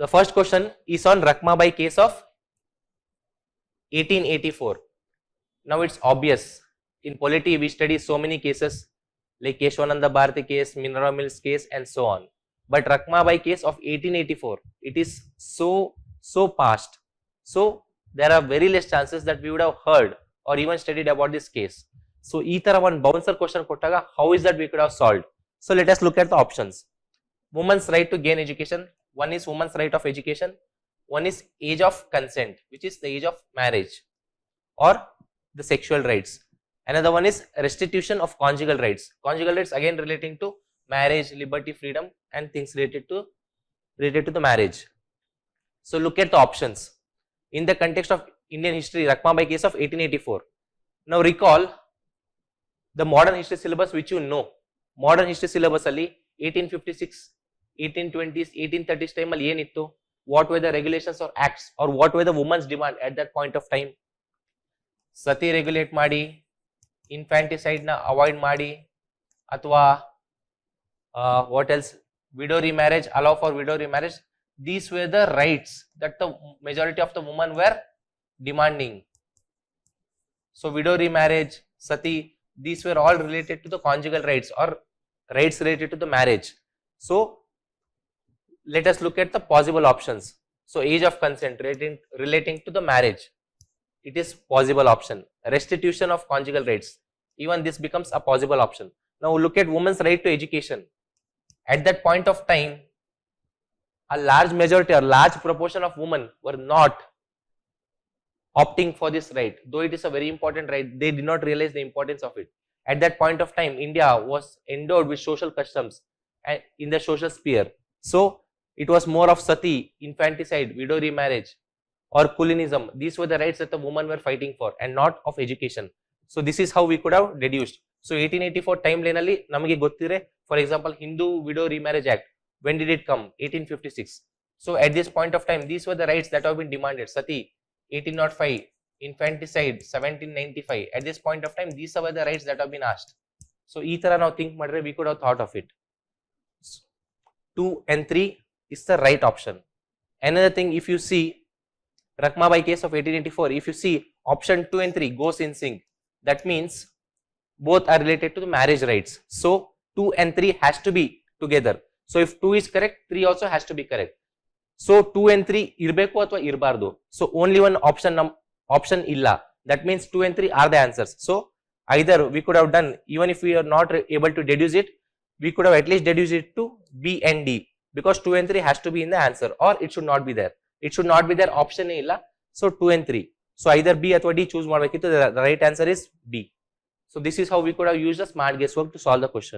The first question is on Rakhmabai case of 1884. Now it's obvious. In polity, we study so many cases like Keshwananda Bharati case, Mineral Mills case, and so on. But Rakhmabai case of 1884, it is so past. So there are very less chances that we would have heard or even studied about this case. So either one bouncer question kottaga, how is that we could have solved? So let us look at the options. Woman's right to gain education. One is woman's right of education. One is age of consent, which is the age of marriage or the sexual rights. Another one is restitution of conjugal rights. Conjugal rights again relating to marriage, liberty, freedom, and things related to the marriage. So look at the options. In the context of Indian history, Rakhmabai case of 1884. Now recall the modern history syllabus which you know. Modern history syllabus ali 1856, 1820s, 1830s time ali yenittu. What were the regulations or acts, or what were the woman's demand at that point of time? Sati regulate ಮಾಡಿ, infanticide na avoid ಮಾಡಿ, ಅಥವಾ what else, widow remarriage, allow for widow remarriage. These were the rights that the majority of the women were demanding. So widow remarriage, sati, these were all related to the conjugal rights or rights related to the marriage. So let us look at the possible options. So age of consent relating to the marriage, it is possible option. Restitution of conjugal rights, even this becomes a possible option. Now look at women's right to education. At that point of time, a large majority or large proportion of women were not opting for this right, though it is a very important right. They did not realize the importance of it. At that point of time, India was endowed with social customs and in the social sphere. So it was more of sati, infanticide, widow remarriage, or Kulinism. These were the rights that the women were fighting for, and not of education. So this is how we could have deduced. So 1884 timeline alli namage gottire, for example, Hindu Widow Remarriage Act. When did it come? 1856. So at this point of time, these were the rights that have been demanded. Sati, 1805, infanticide, 1795. At this point of time, these were the rights that have been asked. So ee tara now think madre, we could have thought of it. 2 and 3 is the right option. Another thing, if you see Rakhmabai case of 1884, if you see option 2 and 3 goes in sync, that means both are related to the marriage rights. So 2 and 3 has to be together. So if 2 is correct, 3 also has to be correct. So 2 and 3 irbeku athwa irbardu. So only one option illa. That means 2 and 3 are the answers. So either we could have done, even if we are not able to deduce it, we could have at least deduced it to B and D, because 2 and 3 has to be in the answer, or it should not be there. It should not be there, option illa. So 2 and 3. So either B or D choose ಮಾಡಬೇಕಿತ್ತು. The right answer is B. So this is how we could have used a smart guesswork to solve the question.